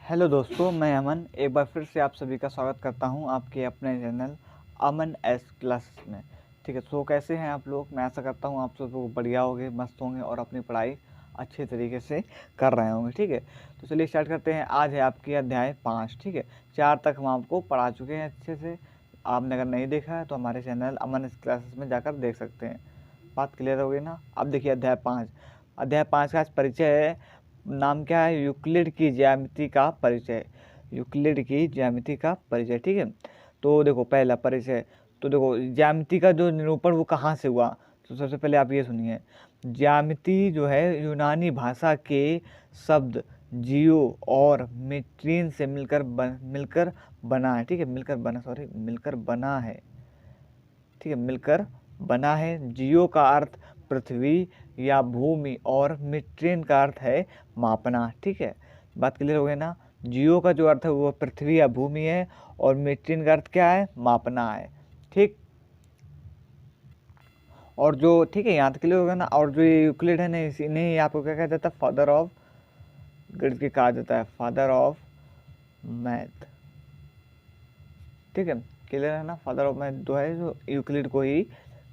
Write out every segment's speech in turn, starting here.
Hello दोस्तों, मैं अमन एक बार फिर से आप सभी का स्वागत करता हूं आपके अपने चैनल अमन एस क्लासेस में। ठीक है, तो कैसे हैं आप लोग? मैं आशा करता हूं आप सब लोग बढ़िया होंगे, मस्त होंगे और अपनी पढ़ाई अच्छे तरीके से कर रहे होंगे। ठीक है, तो चलिए स्टार्ट करते हैं। आज है आपकी अध्याय 5। ठीक है, 4 तक हम आपको पढ़ा चुके हैं अच्छे से। आपने अगर नहीं देखा है तो हमारे चैनल अमन एस क्लासेस में जाकर देख सकते हैं। बात क्लियर हो गई ना? अब देखिए अध्याय 5। अध्याय 5 का आज परिचय है। नाम क्या है? यूक्लिड की ज्यामिति का परिचय। यूक्लिड की ज्यामिति का परिचय। ठीक है, तो देखो पहला परिचय। तो देखो ज्यामिति का जो निरूपण वो कहाँ से हुआ, तो सबसे पहले आप ये सुनिए। ज्यामिति जो है यूनानी भाषा के शब्द जियो और मेट्रीन से मिलकर बना है। ठीक है, मिलकर बना है। ठीक है, मिलकर बना है। जियो का अर्थ पृथ्वी या भूमि और मिट्रीन का अर्थ है मापना। ठीक है, बात क्लियर हो गई ना? जियो का जो अर्थ है वो पृथ्वी या भूमि है और मिट्रीन का अर्थ क्या है? मापना है। ठीक, और जो ठीक है यहाँ तक क्लियर हो गया ना? और जो ये यूक्लिड है ना, इन्हें आपको क्या कहा जाता है? फादर ऑफ गणित के कहा जाता है, फादर ऑफ मैथ। ठीक है, क्लियर है ना? फादर ऑफ मैथ जो है जो यूक्लिड को ही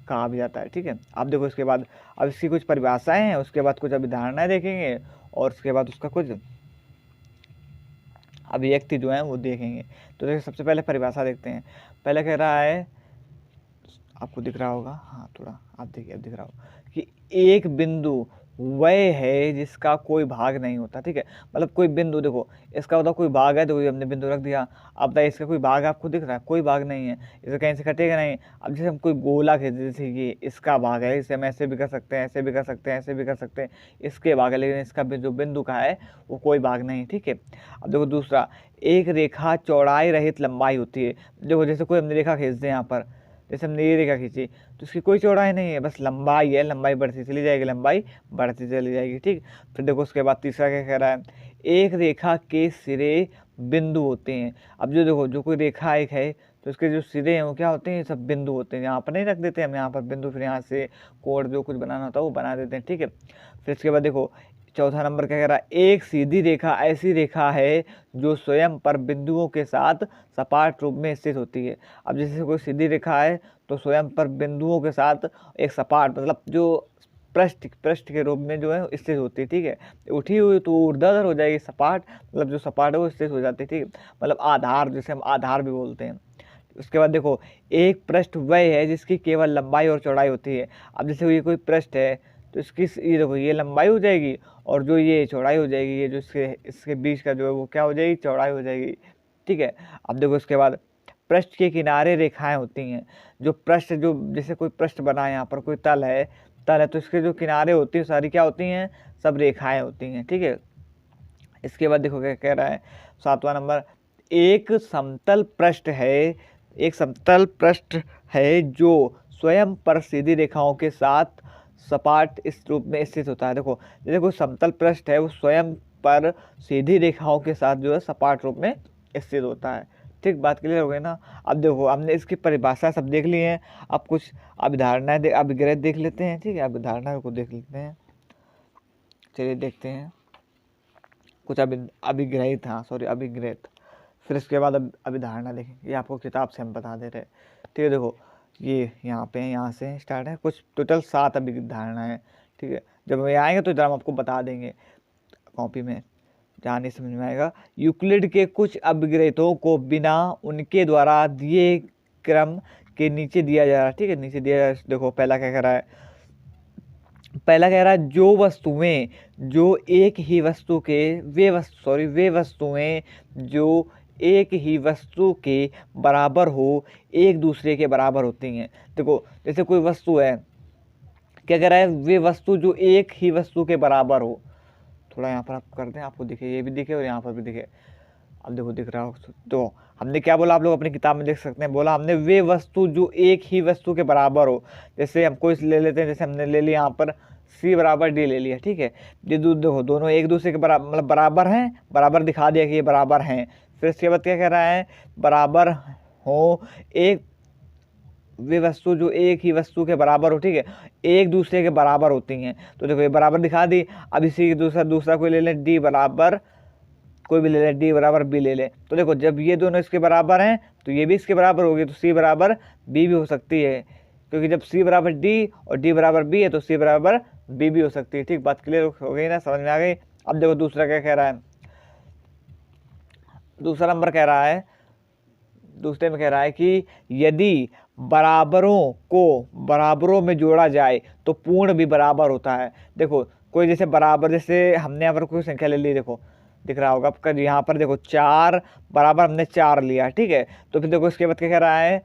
कहा भी जाता है। ठीक है, अब देखो इसके बाद अब इसकी कुछ परिभाषाएं हैं, उसके बाद कुछ अभिधारणाएं देखेंगे और उसके बाद उसका कुछ अभिव्यक्ति जो है वो देखेंगे। तो देखिए सबसे पहले परिभाषा देखते हैं। पहले कह रहा है, आपको दिख रहा होगा, हाँ थोड़ा आप देखिए, अब दिख रहा होगा कि एक बिंदु वह है जिसका कोई भाग नहीं होता। ठीक है, मतलब कोई बिंदु, देखो इसका मतलब कोई भाग है, तो हमने बिंदु रख दिया। अब बताइए इसका कोई भाग आपको दिख रहा है? कोई भाग नहीं है, इसे कहीं से कटेगा नहीं। अब जैसे हम कोई गोला खींच, जैसे ये इसका भाग है, इसे हम ऐसे भी कर सकते हैं, ऐसे भी कर सकते हैं, ऐसे भी कर सकते हैं, इसके भाग है, लेकिन इसका जो बिंदु का है वो कोई भाग नहीं। ठीक है, अब देखो दूसरा, एक रेखा चौड़ाई रहित लंबाई होती है। देखो जैसे कोई हमने रेखा खींच दें यहाँ पर, जैसे हमने ये रेखा खींची तो इसकी कोई चौड़ाई नहीं है, बस लंबाई है, लंबाई बढ़ती चली जाएगी, लंबाई बढ़ती चली जाएगी। ठीक, फिर देखो उसके बाद तीसरा क्या कह रहा है? एक रेखा के सिरे बिंदु होते हैं। अब जो देखो जो कोई रेखा एक है तो इसके जो सिरे हैं वो क्या होते हैं? सब बिंदु होते हैं। यहाँ पर नहीं रख देते हम, यहाँ पर बिंदु, फिर यहाँ से कोड जो कुछ बनाना होता है वो बना देते हैं। ठीक है, फिर इसके बाद देखो चौथा नंबर क्या कह रहा है? एक सीधी रेखा ऐसी रेखा है जो स्वयं पर बिंदुओं के साथ सपाट रूप में स्थित होती है। अब जैसे कोई सीधी रेखा है तो स्वयं पर बिंदुओं के साथ एक सपाट, मतलब जो पृष्ठ के रूप में जो है स्थित होती है। ठीक है, उठी हुई तो ऊर्ध्वाधर हो जाएगी, सपाट मतलब जो सपाट है वो स्थित हो जाती है। ठीक है, मतलब आधार, जैसे हम आधार भी बोलते हैं। उसके बाद देखो, एक पृष्ठ वह है जिसकी केवल लंबाई और चौड़ाई होती है। अब जैसे ये कोई पृष्ठ है तो इसकी ये देखो ये लंबाई हो जाएगी और जो ये चौड़ाई हो जाएगी, ये जो इसके बीच का जो है वो क्या हो जाएगी? चौड़ाई हो जाएगी। ठीक है, अब देखो इसके बाद पृष्ठ के किनारे रेखाएं होती हैं। जो पृष्ठ, जो जैसे कोई पृष्ठ बना है, यहाँ पर कोई तल है तो इसके जो किनारे होती हैं सारी क्या होती हैं? सब रेखाएं होती हैं। ठीक है, इसके बाद देखो क्या कह रहा है? 7वां नंबर, एक समतल पृष्ठ है, एक समतल पृष्ठ है जो स्वयं पर सीधी रेखाओं के साथ सपाट इस रूप में स्थित होता है। देखो जैसे कोई समतल पृष्ठ है वो स्वयं पर सीधी रेखाओं के साथ जो है सपाट रूप में स्थित होता है। ठीक, बात क्लियर हो गई ना? अब देखो हमने इसकी परिभाषा सब देख ली है, अब कुछ अभिधारणाएं अभिग्रह देख लेते हैं। ठीक है, अभिधारणा को देख लेते हैं। चलिए देखते हैं कुछ अभिग्रहित, हाँ सॉरी अभिग्रहित। फिर इसके बाद अभिधारणा देखेंगे, ये आपको किताब से हम बता दे रहे हैं। ठीक है, देखो ये यहाँ पे यहाँ से स्टार्ट है, कुछ टोटल 7 अभिधारणा है। ठीक है, जब ये आएंगे तो इधर हम आपको बता देंगे कॉपी में, जहाँ नहीं समझ में आएगा। यूक्लिड के कुछ अभिग्रहितों को बिना उनके द्वारा दिए क्रम के नीचे दिया जा रहा है। ठीक है, नीचे दिया जा रहा है। देखो पहला क्या कह रहा है? पहला कह रहा है जो वस्तुएं जो एक ही वस्तु के वे वस्तुएं जो एक ही वस्तु के बराबर हो एक दूसरे के बराबर होती हैं। देखो जैसे कोई वस्तु है, क्या कह रहा है? वे वस्तु जो एक ही वस्तु के बराबर हो। थोड़ा यहाँ पर आप कर दें, आपको दिखे, ये भी दिखे और यहाँ पर भी दिखे। अब देखो दिख रहा हो तो हमने क्या बोला, आप लोग अपनी किताब में देख सकते हैं, बोला हमने वे वस्तु जो एक ही वस्तु के बराबर हो। जैसे हमको इस ले लेते हैं, जैसे हमने ले लिया यहाँ पर C बराबर D ले लिया। ठीक है, ये देखो दोनों एक दूसरे के बराबर, मतलब बराबर हैं, बराबर दिखा दिया कि ये बराबर हैं। फिर इसके बाद क्या कह रहा है? बराबर हो एक वे वस्तु जो एक ही वस्तु के बराबर हो। ठीक है, एक दूसरे के बराबर होती हैं। तो देखो ये बराबर दिखा दी। अब इसी दूसरा कोई ले लें, D बराबर कोई भी ले ले, डी बराबर बी ले ले। तो देखो जब ये दोनों इसके बराबर हैं तो ये भी इसके बराबर होगी, तो सी बराबर बी भी हो सकती है, क्योंकि जब सी बराबर डी और डी बराबर बी है तो सी बराबर बी भी हो सकती है। ठीक, बात क्लियर हो गई ना, समझ में आ गई। अब देखो दूसरा क्या कह रहा है, दूसरा नंबर कह रहा है, दूसरे में कह रहा है कि यदि बराबरों को बराबरों में जोड़ा जाए तो पूर्ण भी बराबर होता है। देखो कोई जैसे बराबर, जैसे हमने यहाँ पर कोई संख्या ले ली, देखो दिख रहा होगा आपका, यहाँ पर देखो 4 बराबर हमने 4 लिया, ठीक है। तो फिर देखो इसके बाद क्या कह रहा है,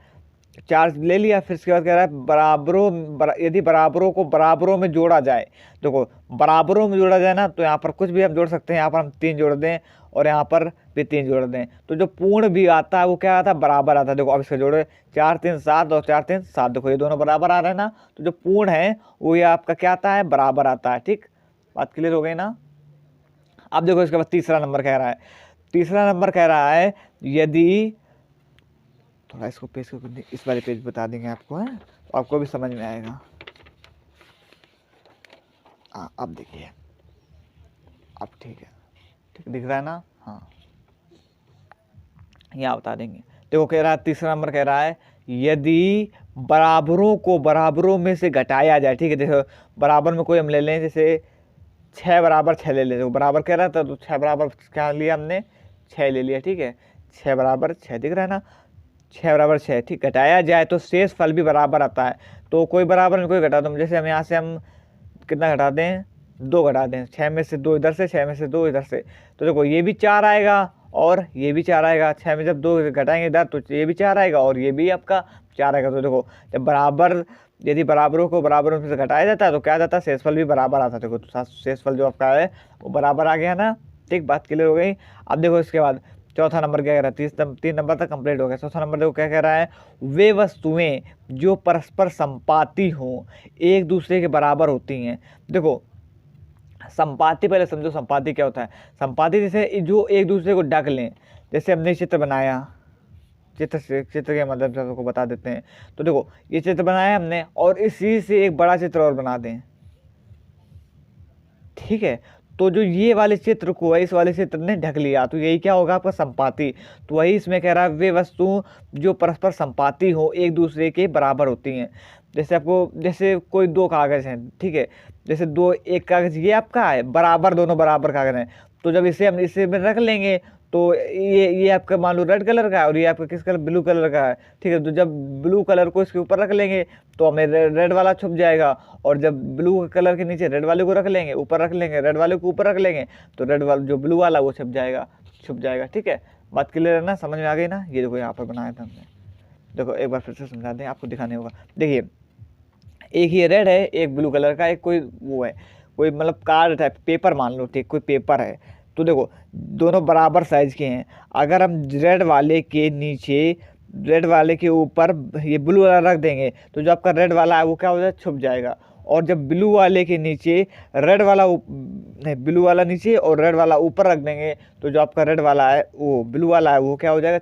4 ले लिया, फिर इसके बाद कह रहा है यदि बराबरों को बराबरों में जोड़ा जाए। देखो बराबरों में जोड़ा जाए ना, तो यहाँ पर कुछ भी हम जोड़ सकते हैं, यहाँ पर हम 3 जोड़ दें और यहाँ पर भी 3 जोड़ दें, तो जो पूर्ण भी आता है वो क्या आता है, बराबर आता है। देखो अब इसका जोड़े 4 3 7 और 4 3 7, देखो ये दोनों बराबर आ रहे हैं ना, तो जो पूर्ण है वो ये आपका क्या आता है, बराबर आता है। ठीक, बात क्लियर हो गई ना। अब देखो इसके बाद तीसरा नंबर कह रहा है, तीसरा नंबर कह रहा है यदि, थोड़ा इसको पेज को इस वाले पेज बता देंगे आपको, है तो आपको भी समझ में आएगा। हाँ अब देखिए, अब ठीक है, ठीक दिख रहा है ना। हाँ यहाँ बता देंगे। देखो कह रहा है, तीसरा नंबर कह रहा है यदि बराबरों को बराबरों में से घटाया जाए। ठीक है, देखो बराबर में कोई हम ले लें, जैसे 6 बराबर 6 ले लेते, बराबर कह रहा था तो 6 बराबर क्या लिया हमने, 6 ले लिया। ठीक है, 6 बराबर 6 दिख रहा है ना, 6 बराबर 6। ठीक, घटाया जाए तो शेष फल भी बराबर आता है, तो कोई बराबर में कोई घटा दो, जैसे हम यहाँ से हम कितना घटा दें, 2 घटा दें, 6 में से 2 इधर से, 6 में से 2 इधर से, तो देखो ये भी 4 आएगा और ये भी 4 आएगा। 6 में जब 2 घटाएंगे इधर तो ये भी 4 आएगा और ये भी आपका 4 आएगा। तो देखो जब बराबर, यदि बराबरों को बराबरों में से घटाया जाता है तो क्या जाता है, शेषफल भी बराबर आता है। देखो तो शेषफल जो आपका है वो बराबर आ गया ना। ठीक, बात क्लियर हो गई। अब देखो इसके बाद चौथा नंबर क्या कह रहा है, 3 नंबर तक कंप्लीट हो गया। चौथा नंबर देखो क्या कह रहा है, वे वस्तुएं जो परस्पर संपाती हों एक दूसरे के बराबर होती हैं। देखो संपाती, पहले समझो संपाती क्या होता है। संपाती जैसे जो एक दूसरे को ढक लें, जैसे हमने चित्र बनाया, चित्र के मतलब से आपको बता देते हैं। तो देखो ये चित्र बनाया हमने और इसी से एक बड़ा चित्र और बना दें, ठीक है, तो जो ये वाले चित्र को है इस वाले चित्र ने ढक लिया, तो यही क्या होगा आपका संपाती। तो वही इसमें कह रहा है वे वस्तु जो परस्पर संपाती हो एक दूसरे के बराबर होती हैं। जैसे आपको, जैसे कोई 2 कागज हैं, ठीक है, जैसे एक कागज ये आपका है, बराबर दोनों बराबर कागज हैं, तो जब इसे हम इसे में रख लेंगे तो ये आपका मान लो रेड कलर का है और ये आपका किस कलर, ब्लू कलर का है। ठीक है, तो जब ब्लू कलर को इसके ऊपर रख लेंगे तो हमें रेड वाला छुप जाएगा, और जब ब्लू कलर के नीचे रेड वाले को रख लेंगे, ऊपर रख लेंगे, रेड वाले को ऊपर रख लेंगे, तो रेड वाला जो ब्लू वाला वो छुप जाएगा। ठीक है, बात क्लियर है ना, समझ में आ गई ना। ये देखो यहाँ पर बनाया था हमने, देखो एक बार फिर से समझा दें, आपको दिखाने होगा। देखिए एक ये रेड है, एक ब्लू कलर का, एक कोई वो है, कोई मतलब कार्ड टाइप पेपर मान लो, ठीक, कोई पेपर है। तो देखो दोनों बराबर साइज के हैं, अगर हम रेड वाले के नीचे, रेड वाले के ऊपर ये ब्लू वाला रख देंगे तो जो आपका रेड वाला है वो क्या हो जाए, छुप जाएगा। और जब ब्लू वाले के नीचे रेड वाला नहीं, ब्लू वाला नीचे और रेड वाला ऊपर रख देंगे तो जो आपका रेड वाला है वो ब्लू वाला है वो क्या हो जाएगा,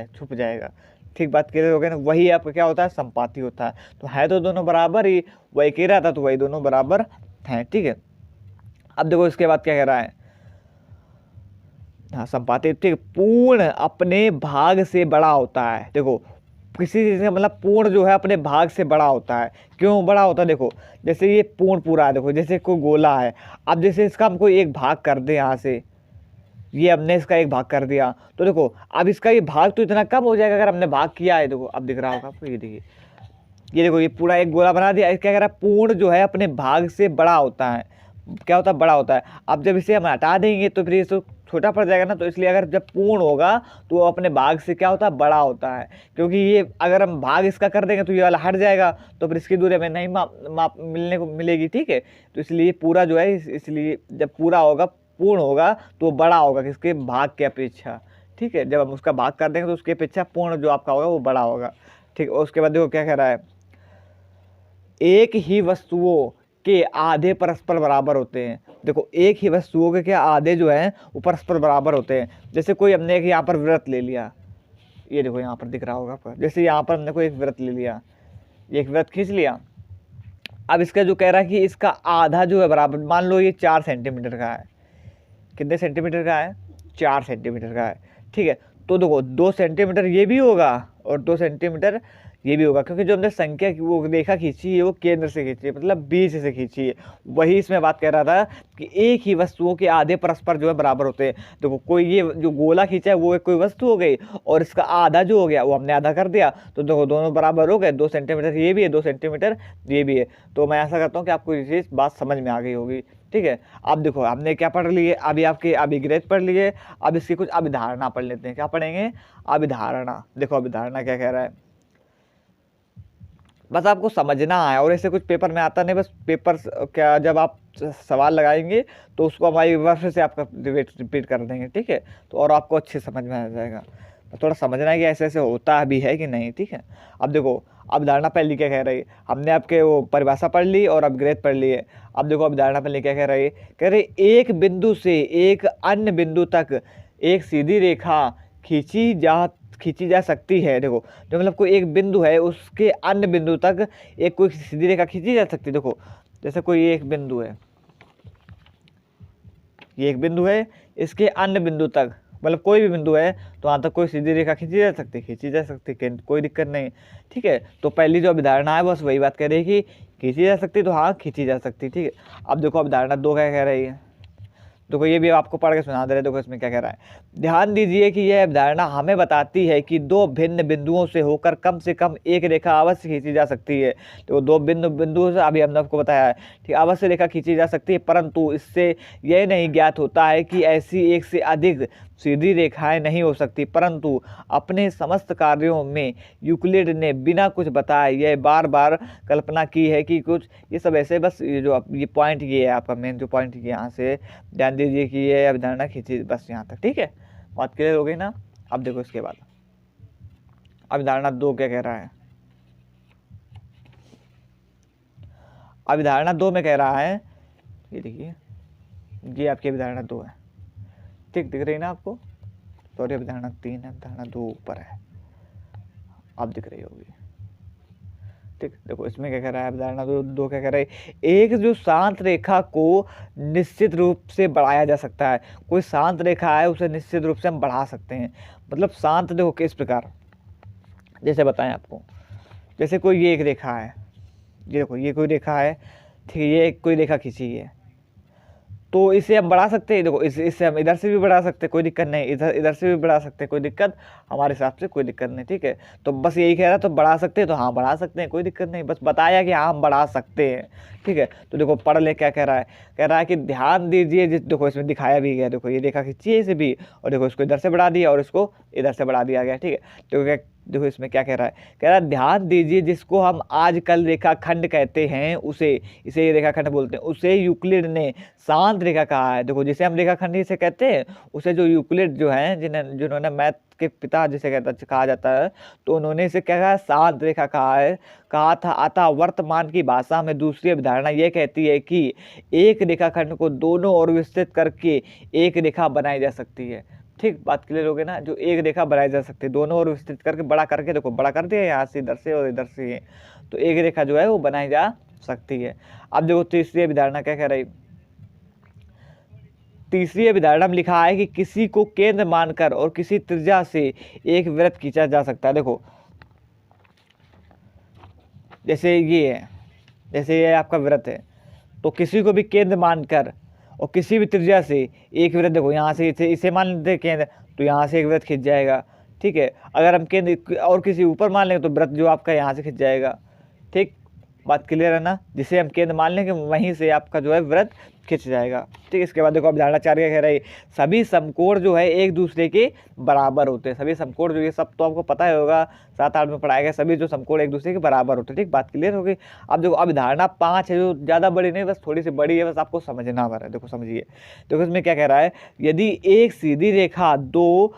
छुप जाएगा। ठीक, बात क्लियर हो गया ना। वही आपका क्या होता है, संपाती होता है। तो है तो दोनों बराबर ही, वही कह रहा था तो वही दोनों बराबर हैं। ठीक है, अब देखो इसके बाद क्या कह रहा है, हाँ संपाती, ठीक, पूर्ण अपने भाग से बड़ा होता है। देखो किसी चीज़ का मतलब पूर्ण जो है अपने भाग से बड़ा होता है। क्यों बड़ा होता है, देखो जैसे ये पूर्ण पूरा है, देखो जैसे कोई गोला है, अब जैसे इसका हम कोई एक भाग कर दे, यहाँ से ये हमने इसका एक भाग कर दिया, तो देखो अब इसका ये भाग तो इतना कम हो जाएगा अगर हमने भाग किया है। देखो अब दिख रहा होगा आपको, ये देखिए, ये देखो ये पूरा एक गोला बना दिया। क्या कह रहा है, पूर्ण जो है अपने भाग से बड़ा होता है। क्या होता है, बड़ा होता है। अब जब इसे हम हटा देंगे तो फिर ये तो छोटा पड़ जाएगा ना, तो इसलिए अगर जब पूर्ण होगा तो वो अपने भाग से क्या होता है, बड़ा होता है। क्योंकि ये अगर हम भाग इसका कर देंगे तो ये वाला हट जाएगा, तो फिर इसकी दूरी हमें नहीं माप मिलने को मिलेगी। ठीक है, तो इसलिए पूरा जो है, इसलिए जब पूरा होगा, पूर्ण होगा तो बड़ा होगा किसके, भाग के अपेक्षा। ठीक है, जब हम उसका भाग कर देंगे तो उसकी अपेक्षा पूर्ण जो आपका होगा वो बड़ा होगा। ठीक, और उसके बाद देखो क्या कह रहा है, एक ही वस्तुओं के आधे परस्पर बराबर होते हैं। देखो एक ही वस्तुओं के क्या आधे जो हैं वो परस्पर बराबर होते हैं। जैसे कोई हमने एक यहाँ पर वृत्त ले लिया, ये देखो यहाँ पर दिख रहा होगा आपको, जैसे यहाँ पर हमने कोई एक वृत्त ले लिया, एक वृत्त खींच लिया। अब इसका जो कह रहा है कि इसका आधा जो है बराबर, मान लो ये 4 सेंटीमीटर का है, कितने सेंटीमीटर का है, 4 सेंटीमीटर का है, ठीक है। तो देखो 2 सेंटीमीटर ये भी होगा और 2 सेंटीमीटर ये भी होगा, क्योंकि जो हमने संख्या की वो रेखा खींची है वो केंद्र से खींची है, मतलब बीच से खींची है। वही इसमें बात कह रहा था कि एक ही वस्तुओं के आधे परस्पर जो है बराबर होते हैं। देखो कोई ये जो गोला खींचा है वो एक कोई वस्तु हो गई, और इसका आधा जो हो गया वो हमने आधा कर दिया, तो देखो दोनों बराबर हो गए। 2 सेंटीमीटर ये भी है, 2 सेंटीमीटर ये भी है। तो मैं ऐसा करता हूँ कि आपको ये चीज़ बात समझ में आ गई होगी, ठीक है। अब देखो हमने क्या पढ़ लिए, अभी आपके अभिग्रहित पढ़ लिए, अब इसकी कुछ अभिधारणा पढ़ लेते हैं। क्या पढ़ेंगे? अभिधारणा। देखो अभिधारणा क्या कह रहा है, बस आपको समझना है, और ऐसे कुछ पेपर में आता नहीं, बस पेपर क्या जब आप सवाल लगाएंगे तो उसको हमारी वर्ष से आपका रिपीट कर देंगे, ठीक है। तो और आपको अच्छे समझ में आ जाएगा। तो थोड़ा समझना है कि ऐसे ऐसे होता भी है कि नहीं, ठीक है। अब देखो अवधारणा पहली क्या कह रही है, हमने आपके वो परिभाषा पढ़ ली और अपग्रेड पढ़ ली है। अब देखो अवधारणा पहली क्या कह रही है, कह रही एक बिंदु से एक अन्य बिंदु तक एक सीधी रेखा खींची जा सकती है। देखो जो मतलब कोई एक बिंदु है उसके अन्य बिंदु तक एक कोई सीधी रेखा खींची जा सकती है। देखो जैसे कोई एक बिंदु है, ये एक बिंदु है, इसके अन्य बिंदु तक मतलब कोई भी बिंदु है तो वहाँ तक कोई सीधी रेखा खींची जा सकती है, कोई दिक्कत नहीं, ठीक है। तो पहली जो अवधारणा है बस वही बात कह रही है कि खींची जा सकती, तो हाँ खींची जा सकती, ठीक है। अब देखो अवधारणा 2 क्या कह रही है, देखो ये भी आपको पढ़ के सुना दे रहे। देखो इसमें क्या कह रहा है, ध्यान दीजिए कि यह अवधारणा हमें बताती है कि 2 भिन्न बिंदुओं से होकर कम से कम एक रेखा अवश्य खींची जा सकती है। तो 2 बिंदुओं से अभी हमने आपको बताया है, ठीक, अवश्य रेखा खींची जा सकती है, परंतु इससे यह नहीं ज्ञात होता है कि ऐसी एक से अधिक सीधी रेखाएं नहीं हो सकती। परंतु अपने समस्त कार्यों में यूक्लिड ने बिना कुछ बताए यह बार बार कल्पना की है कि कुछ ये सब ऐसे, बस ये पॉइंट ये है आपका मेन जो पॉइंट, यहाँ से ध्यान दीजिए कि ये अवधारणा खींची, बस यहाँ तक, ठीक है। बात क्लियर हो गई ना। अब देखो इसके बाद अवधारणा 2 क्या कह रहा है, अवधारणा 2 में कह रहा है, ये देखिए ये आपकी अवधारणा 2 है, ठीक दिख रही ना आपको, सॉरी अवधारणा 3 है, अवधारणा 2 ऊपर है, अब दिख रही होगी, ठीक। देखो इसमें क्या कह रहा है, अवधारणा 2 क्या कह रहा है, एक जो शांत रेखा को निश्चित रूप से बढ़ाया जा सकता है। कोई शांत रेखा है उसे निश्चित रूप से हम बढ़ा सकते हैं। मतलब शांत देखो किस प्रकार, जैसे बताएं आपको, जैसे कोई ये एक रेखा है, ये देखो ये कोई रेखा है, ठीक है, ये कोई रेखा खींची है, तो इसे हम बढ़ा सकते हैं। देखो इससे हम इधर से भी बढ़ा सकते हैं, कोई दिक्कत नहीं, इधर से भी बढ़ा सकते हैं, कोई दिक्कत हमारे हिसाब से कोई दिक्कत नहीं, ठीक है। तो बस यही कह रहा है, तो बढ़ा सकते हैं, तो हाँ बढ़ा सकते हैं, कोई दिक्कत नहीं, बस बताया कि हाँ हम बढ़ा सकते हैं, ठीक है। तो देखो पढ़ ले क्या कह रहा है कि ध्यान दीजिए, देखो इसमें दिखाया भी गया, देखो ये रेखा खींची है इसे भी, और देखो इसको इधर से बढ़ा दिया और इसको इधर से बढ़ा दिया गया, ठीक है। तो देखो इसमें क्या कह रहा है, कह रहा है ध्यान दीजिए जिसको हम आजकल रेखाखंड कहते हैं इसे रेखाखंड बोलते हैं, उसे यूक्लिड ने शांत रेखा कहा है। देखो जिसे हम रेखाखंड इसे कहते हैं, उसे जो यूक्लिड जो है जिन्होंने मैथ के पिता जिसे कहा जाता है, तो उन्होंने इसे क्या कहा, शांत रेखा कहा था। अतः वर्तमान की भाषा में दूसरी अवधारणा यह कहती है कि एक रेखाखंड को दोनों ओर विस्तृत करके एक रेखा बनाई जा सकती है, ठीक। बात क्लियर हो गई ना। जो एक रेखा बनाई जा सकती है दोनों ओर विस्तृत करके, बड़ा करके, देखो बड़ा कर दिया यहाँ से इधर से और इधर से, तो एक रेखा जो है वो बनाई जा सकती है। अब देखो तीसरी अवधारणा क्या कह रही, तीसरी अवधारणा में लिखा है कि किसी को केंद्र मानकर और किसी त्रिज्या से एक वृत्त खींचा जा सकता है। देखो जैसे ये आपका वृत्त है, तो किसी को भी केंद्र मानकर और किसी भी त्रिज्या से एक वृत्त, देखो यहाँ से इसे मान लेते हैं केंद्र, तो यहाँ से एक वृत्त खींच जाएगा, ठीक है। अगर हम केंद्र और किसी ऊपर मान लेंगे तो वृत्त जो आपका यहाँ से खींच जाएगा, ठीक। बात क्लियर है ना। जिसे हम केंद्र मान लेंगे वहीं से आपका जो है वृत्त खींच जाएगा, ठीक। इसके बाद देखो अवधारणा 4 क्या कह रही है, सभी समकोण जो है एक दूसरे के बराबर होते हैं। सभी समकोण जो ये सब तो आपको पता ही होगा, 7-8 में पढ़ाया गया, सभी जो समकोण एक दूसरे के बराबर होते हैं, ठीक। बात क्लियर हो गई। अब देखो अवधारणा 5 है, जो ज़्यादा बड़ी नहीं, बस थोड़ी सी बड़ी है, बस आपको समझना है। देखो समझिए, देखो इसमें क्या कह रहा है, यदि एक सीधी रेखा 2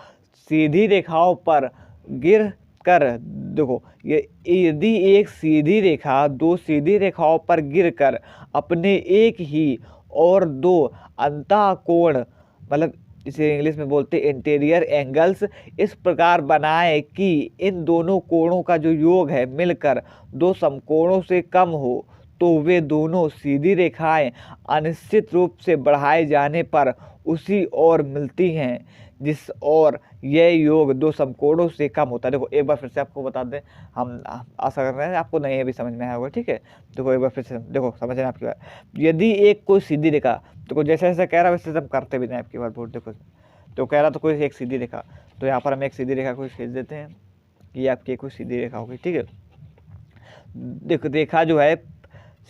सीधी रेखाओं पर गिर कर, देखो यदि एक सीधी रेखा 2 सीधी रेखाओं पर गिरकर अपने एक ही और 2 अंतःकोण, मतलब इसे इंग्लिश में बोलते हैं इंटीरियर एंगल्स, इस प्रकार बनाए कि इन दोनों कोणों का जो योग है मिलकर 2 समकोणों से कम हो, तो वे दोनों सीधी रेखाएं अनिश्चित रूप से बढ़ाए जाने पर उसी ओर मिलती हैं। जिस और यह योग दो समकोणों से कम होता है। देखो एक बार फिर से आपको बता दें, हम आशा कर रहे हैं आपको नहीं अभी समझ में आया होगा, ठीक है। देखो एक बार फिर से देखो समझना आपकी बात। यदि एक कोई सीधी रेखा, देखो जैसे जैसे कह रहा है वैसे हम करते भी नहीं आपकी बात बहुत। देखो तो कह रहा तो कोई एक सीधी रेखा, तो यहाँ पर हम एक सीधी रेखा को खींच देते हैं, ये आपकी कोई सीधी रेखा होगी, ठीक है। देखो रेखा जो है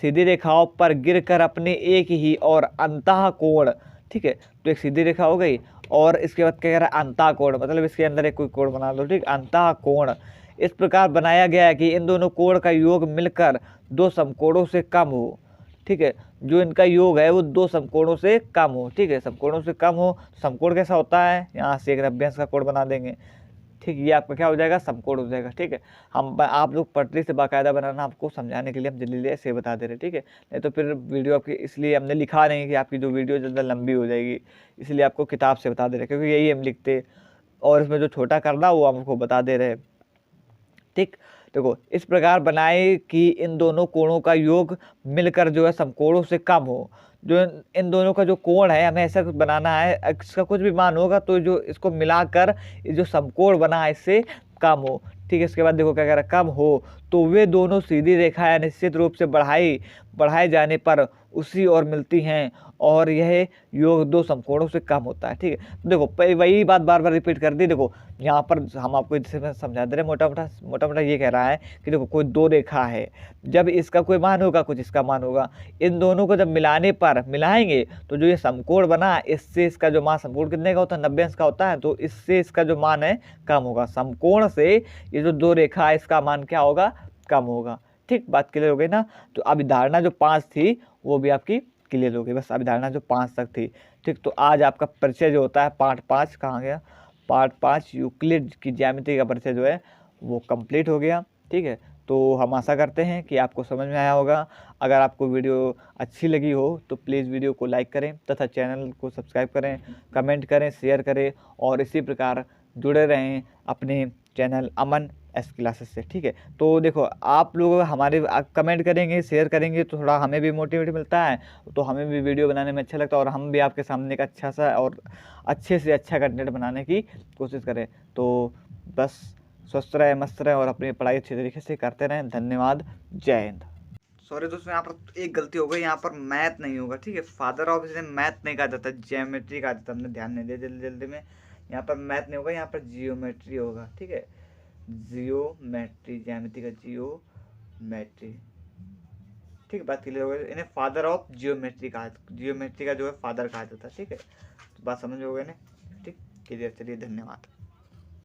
सीधी रेखाओं पर गिरकर अपने एक ही और अंतः कोण, ठीक है, तो एक सीधी रेखा हो गई और इसके बाद क्या कह रहा है अंतः कोण, मतलब इसके अंदर एक कोई कोण बना लो, ठीक, अंतः कोण इस प्रकार बनाया गया है कि इन दोनों कोण का योग मिलकर दो समकोणों से कम हो, ठीक है। जो इनका योग है वो दो समकोणों से कम हो, ठीक है, समकोणों से कम हो। समकोण कैसा होता है, यहाँ से एक 90 अंश का कोण बना देंगे, ठीक, ये आपका क्या हो जाएगा, समकोण हो जाएगा, ठीक है। हम आप लोग पटरी से बाकायदा बनाना आपको समझाने के लिए हम जल्दी ऐसे बता दे रहे हैं, ठीक है। नहीं तो फिर वीडियो आपकी, इसलिए हमने लिखा नहीं कि आपकी जो वीडियो ज़्यादा लंबी हो जाएगी, इसलिए आपको किताब से बता दे रहे हैं, क्योंकि यही हम लिखते, और इसमें जो छोटा करना वो हम आपको बता दे रहे हैं, ठीक। देखो इस प्रकार बनाए कि इन दोनों कोणों का योग मिलकर जो है समकोणों से कम हो। जो इन दोनों का जो कोण है हमें ऐसा कुछ बनाना है, इसका कुछ भी मान होगा तो जो इसको मिलाकर जो समकोण बना है इससे कम हो, ठीक है। इसके बाद देखो क्या कह रहा है, कम हो तो वे दोनों सीधी रेखाएं निश्चित रूप से बढ़ाए जाने पर उसी ओर मिलती हैं और यह योग दो समकोणों से कम होता है, ठीक है। तो देखो वही बात बार बार रिपीट कर दी। देखो यहाँ पर हम आपको इससे समझा दे रहे हैं, मोटा मोटा ये कह रहा है कि देखो कोई दो रेखा है, जब इसका कोई मान होगा कुछ इसका मान होगा, इन दोनों को जब मिलाएंगे तो जो ये समकोण बना इससे इसका जो मान, समकोण कितने का होता है, 90 अंश का होता है, तो इससे इसका जो मान है कम होगा। समकोण से ये जो दो रेखा है इसका मान क्या होगा, कम होगा, ठीक। बात क्लियर हो गई ना। तो अभिधारणा जो 5 थी वो भी आपकी क्लियर हो गई, बस अभिधारणा जो 5 तक थी, ठीक। तो आज आपका परिचय जो होता है पार्ट 5 कहाँ गया, पार्ट 5 यूक्लिड की ज्यामिति का परिचय जो है वो कंप्लीट हो गया, ठीक है। तो हम आशा करते हैं कि आपको समझ में आया होगा। अगर आपको वीडियो अच्छी लगी हो तो प्लीज़ वीडियो को लाइक करें तथा चैनल को सब्सक्राइब करें, कमेंट करें, शेयर करें और इसी प्रकार जुड़े रहें अपने चैनल अमन एस क्लासेस से, ठीक है। तो देखो आप लोग हमारे कमेंट करेंगे, शेयर करेंगे तो थोड़ा हमें भी मोटिवेट मिलता है, तो हमें भी वीडियो बनाने में अच्छा लगता है और हम भी आपके सामने एक अच्छा सा और अच्छे से अच्छा कंटेंट बनाने की कोशिश करें। तो बस स्वस्थ रहें, मस्त रहें और अपनी पढ़ाई अच्छे तरीके से करते रहें। धन्यवाद, जय हिंद। सॉरी दोस्तों, यहाँ पर एक गलती हो गई, यहाँ पर मैथ नहीं होगा, ठीक है। फादर ऑफ इसे मैथ नहीं कहा जाता, ज्योमेट्री कहा जाता, हमने ध्यान नहीं दिया जल्दी में। यहाँ पर मैथ नहीं होगा, यहाँ पर जियोमेट्री होगा, ठीक है, जियोमेट्री, ज्यामिति का जियोमेट्री, ठीक है। बात क्लियर हो गई, इन्हें फादर ऑफ जियोमेट्री कहा, जियोमेट्री का जो है फादर कहा जाता है, ठीक है। तो बात समझ हो गई ना, ठीक, क्लियर। चलिए धन्यवाद।